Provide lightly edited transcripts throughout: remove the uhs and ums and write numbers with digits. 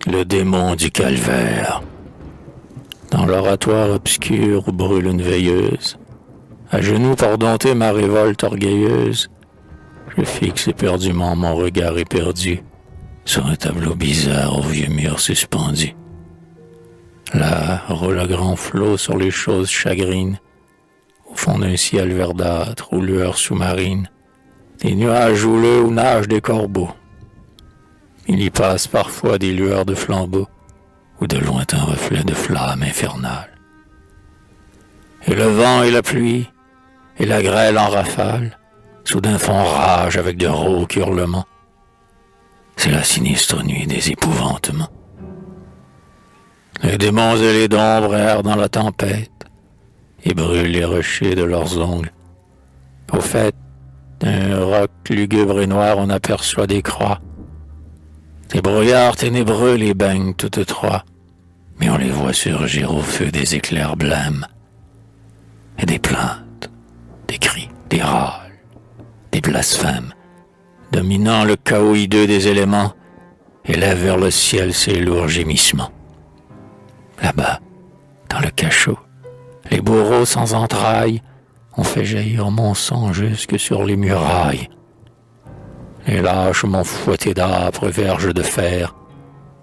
le démon du calvaire. Dans l'oratoire obscur où brûle une veilleuse, à genoux pour dompter ma révolte orgueilleuse, je fixe éperdument mon regard éperdu sur un tableau bizarre au vieux mur suspendu. Là roule un grand flot sur les choses chagrines, au fond d'un ciel verdâtre aux lueurs sous-marines, des nuages houleux où nagent des corbeaux. Il y passe parfois des lueurs de flambeaux ou de lointains reflets de flammes infernales. Et le vent et la pluie et la grêle en rafale soudain font rage avec de rauques hurlements. C'est la sinistre nuit des épouvantements. Les démons et les d'ombre errent dans la tempête et brûlent les rochers de leurs ongles. Au fait, d'un roc lugubre et noir on aperçoit des croix. Des brouillards ténébreux les baignent toutes trois, mais on les voit surgir au feu des éclairs blêmes. Et des plaintes, des cris, des râles, des blasphèmes, dominant le chaos hideux des éléments, élèvent vers le ciel ses lourds gémissements. Là-bas, dans le cachot, les bourreaux sans entrailles ont fait jaillir mon sang jusque sur les murailles. Les lâches m'ont fouetté d'âpres verges de fer,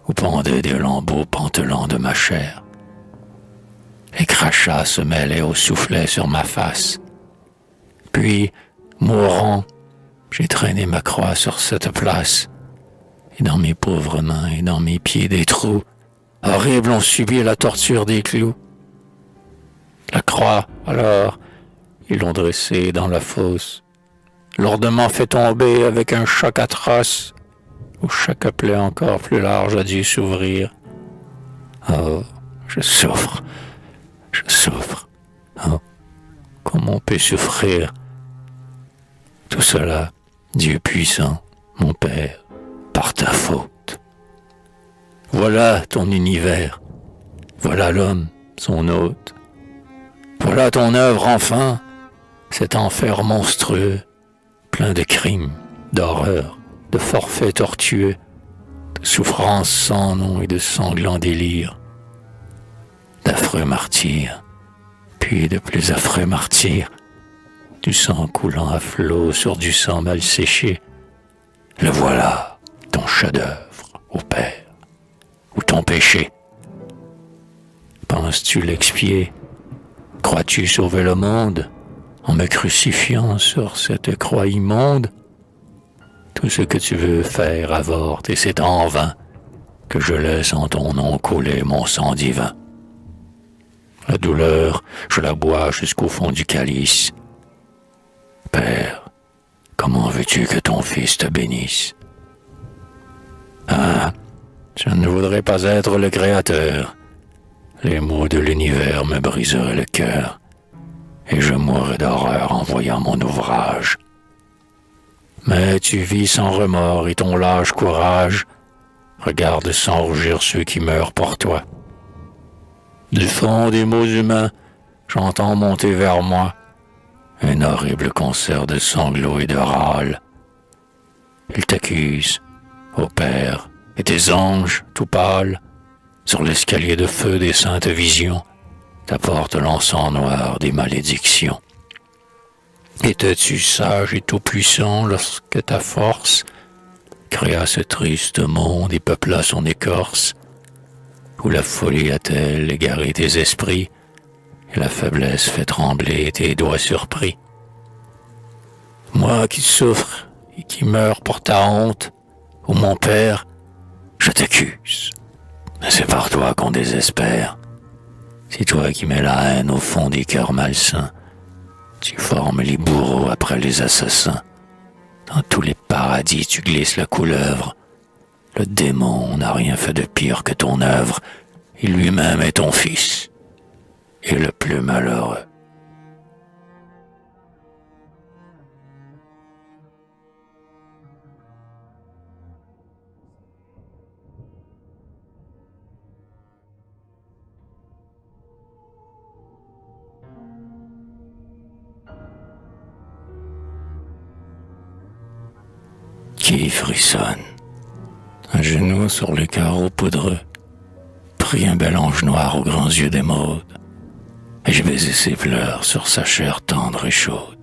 où pendaient des lambeaux pantelants de ma chair. Les crachats se mêlaient au soufflet sur ma face. Puis, mourant, j'ai traîné ma croix sur cette place, et dans mes pauvres mains et dans mes pieds des trous, horribles ont subi la torture des clous. La croix, alors, ils l'ont dressée dans la fosse, lourdement fait tomber avec un choc atroce, où chaque plaie encore plus large a dû s'ouvrir. Oh, je souffre. Oh, comment on peut souffrir? Tout cela, Dieu puissant, mon Père, par ta faute. Voilà ton univers, voilà l'homme, son hôte. Voilà ton œuvre enfin, cet enfer monstrueux, plein de crimes, d'horreurs, de forfaits tortueux, de souffrances sans nom et de sanglants délires, d'affreux martyrs, puis de plus affreux martyrs, du sang coulant à flots sur du sang mal séché. Le voilà, ton chef-d'œuvre, ô Père, ou ton péché. Penses-tu l'expier? Crois-tu sauver le monde en me crucifiant sur cette croix immonde? Tout ce que tu veux faire avorte et c'est en vain que je laisse en ton nom couler mon sang divin. La douleur, je la bois jusqu'au fond du calice. Père, comment veux-tu que ton fils te bénisse? Ah, je ne voudrais pas être le créateur. Les mots de l'univers me briseraient le cœur, et je mourrais d'horreur en voyant mon ouvrage. Mais tu vis sans remords et ton lâche courage regarde sans rougir ceux qui meurent pour toi. Du fond des mots humains, j'entends monter vers moi un horrible concert de sanglots et de râles. Ils t'accusent, ô Père, et tes anges, tout pâles, sur l'escalier de feu des saintes visions, t'apportent l'encens noir des malédictions. Étais-tu sage et tout-puissant lorsque ta force créa ce triste monde et peupla son écorce, où la folie a-t-elle égaré tes esprits et la faiblesse fait trembler tes doigts surpris? Moi qui souffre et qui meurs pour ta honte, ô mon Père, je t'accuse. C'est par toi qu'on désespère. C'est toi qui mets la haine au fond des cœurs malsains. Tu formes les bourreaux après les assassins. Dans tous les paradis tu glisses la couleuvre. Le démon n'a rien fait de pire que ton œuvre. Il lui-même est ton fils. Et le plus malheureux. Qui frissonne? à genoux sur les carreaux poudreux, prit un bel ange noir aux grands yeux d'émeraude, et j'ai baisé ses pleurs sur sa chair tendre et chaude.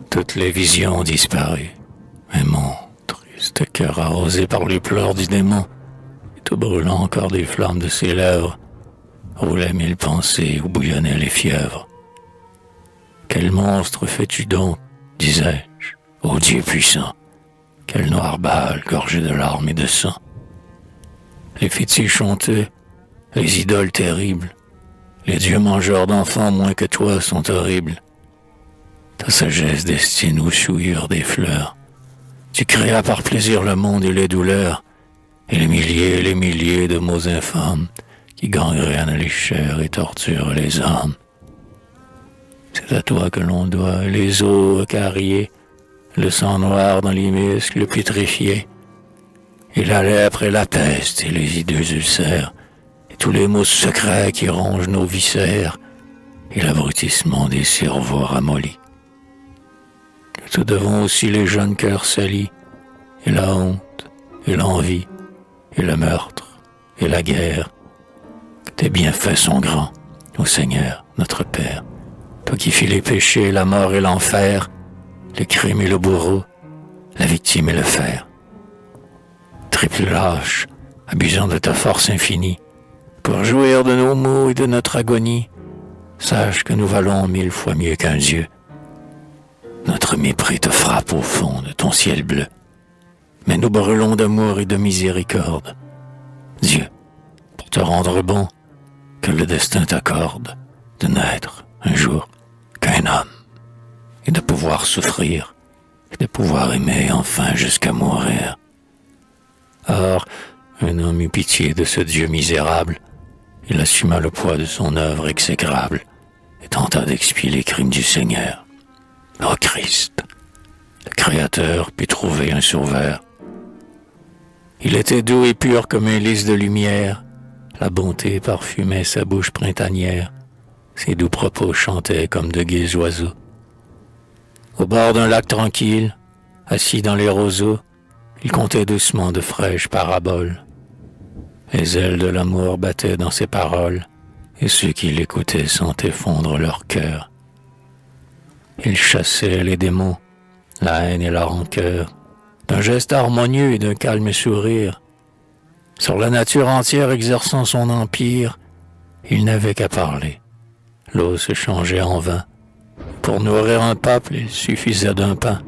Toutes les visions ont disparu, et mon triste cœur arrosé par les pleurs du démon, et tout brûlant encore des flammes de ses lèvres, roulait mille pensées où bouillonnaient les fièvres. Quel monstre fais-tu donc, disais-je, ô Dieu puissant, quelle noire balle gorgée de larmes et de sang. Les fétiches honteux, les idoles terribles, les dieux mangeurs d'enfants moins que toi sont horribles. Ta sagesse destine aux souillures des fleurs. Tu créas par plaisir le monde et les douleurs, et les milliers de maux infâmes qui gangrènent les chairs et torturent les âmes. C'est à toi que l'on doit les os carriés, le sang noir dans les muscles putréfiés, et la lèpre et la peste et les hideux ulcères, et tous les maux secrets qui rongent nos viscères, et l'abrutissement des cerveaux ramollis. Nous devons aussi les jeunes cœurs salis, et la honte, et l'envie, et le meurtre, et la guerre. Que tes bienfaits sont grands, ô Seigneur, notre Père, toi qui fis les péchés, la mort et l'enfer, le crime et le bourreau, la victime et le fer. Triple lâche, abusant de ta force infinie, pour jouir de nos maux et de notre agonie, sache que nous valons 1000 fois mieux qu'un Dieu. Notre mépris te frappe au fond de ton ciel bleu, mais nous brûlons d'amour et de miséricorde. Dieu, pour te rendre bon, que le destin t'accorde de n'être un jour qu'un homme, et de pouvoir souffrir, et de pouvoir aimer enfin jusqu'à mourir. Or, un homme eut pitié de ce Dieu misérable, il assuma le poids de son œuvre exécrable, et tenta d'expier les crimes du Seigneur. Ô Christ, le Créateur put trouver un sauveur. Il était doux et pur comme un lys de lumière, la bonté parfumait sa bouche printanière, ses doux propos chantaient comme de gais oiseaux. Au bord d'un lac tranquille, assis dans les roseaux, il contait doucement de fraîches paraboles. Les ailes de l'amour battaient dans ses paroles, et ceux qui l'écoutaient sentaient fondre leur cœur. Il chassait les démons, la haine et la rancœur, d'un geste harmonieux et d'un calme sourire. Sur la nature entière exerçant son empire, il n'avait qu'à parler. L'eau se changeait en vin. Pour nourrir un peuple, il suffisait d'un pain.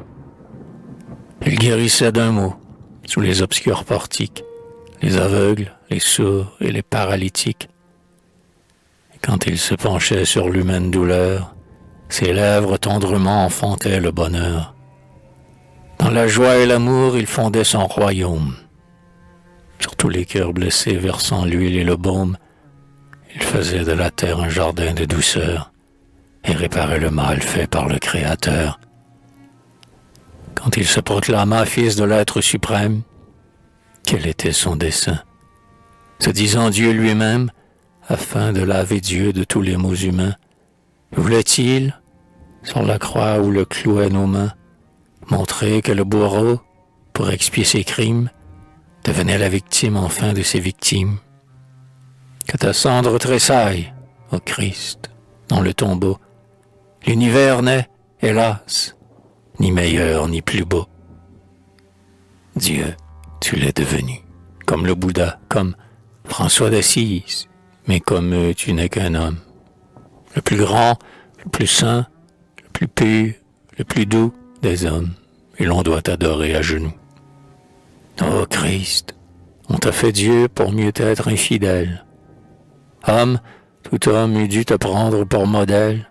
Il guérissait d'un mot, sous les obscurs portiques, les aveugles, les sourds et les paralytiques. Et quand il se penchait sur l'humaine douleur, ses lèvres tendrement enfantaient le bonheur. Dans la joie et l'amour, il fondait son royaume. Sur tous les cœurs blessés versant l'huile et le baume, il faisait de la terre un jardin de douceur et réparait le mal fait par le Créateur. Quand il se proclama fils de l'être suprême, quel était son dessein? Se disant Dieu lui-même, afin de laver Dieu de tous les maux humains, voulait-il, sur la croix où le clouaient nos mains, montrer que le bourreau, pour expier ses crimes, devenait la victime enfin de ses victimes? Que ta cendre tressaille, ô Christ, dans le tombeau. L'univers n'est, hélas, ni meilleur ni plus beau. Dieu, tu l'es devenu, comme le Bouddha, comme François d'Assise, mais comme eux, tu n'es qu'un homme. Le plus grand, le plus saint, le plus pur, le plus doux des hommes, et l'on doit t'adorer à genoux. Ô Christ, on t'a fait Dieu pour mieux t'être infidèle. Homme, tout homme eût dû te prendre pour modèle,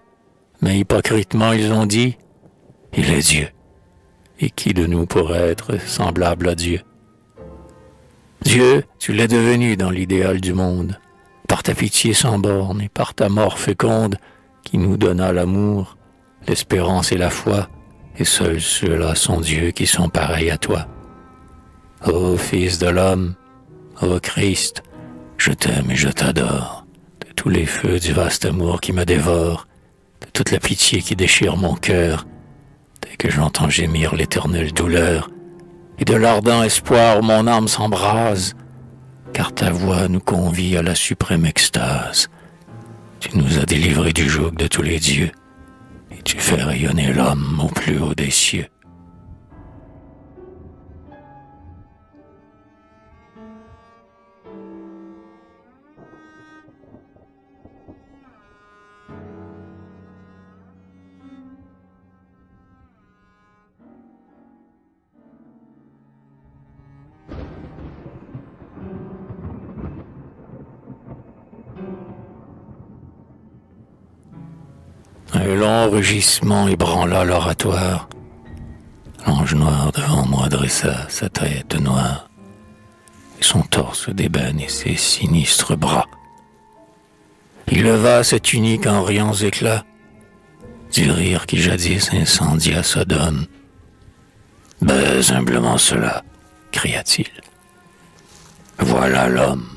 mais hypocritement ils ont dit, il est Dieu, et qui de nous pourrait être semblable à Dieu? Dieu, tu l'es devenu dans l'idéal du monde, par ta pitié sans borne et par ta mort féconde, qui nous donna l'amour, l'espérance et la foi, et seuls ceux-là sont Dieu qui sont pareils à toi. Ô Fils de l'homme, ô Christ, je t'aime et je t'adore, de tous les feux du vaste amour qui me dévore, de toute la pitié qui déchire mon cœur, dès que j'entends gémir l'éternelle douleur, et de l'ardent espoir où mon âme s'embrase, car ta voix nous convie à la suprême extase. Tu nous as délivrés du joug de tous les dieux, et tu fais rayonner l'homme au plus haut des cieux. Un long rugissement ébranla l'oratoire. L'ange noir devant moi dressa sa tête noire, et son torse d'ébène et ses sinistres bras. Il leva cette tunique en riants éclats, du rire qui jadis incendia Sodome. « Baise humblement cela, cria-t-il. Voilà l'homme.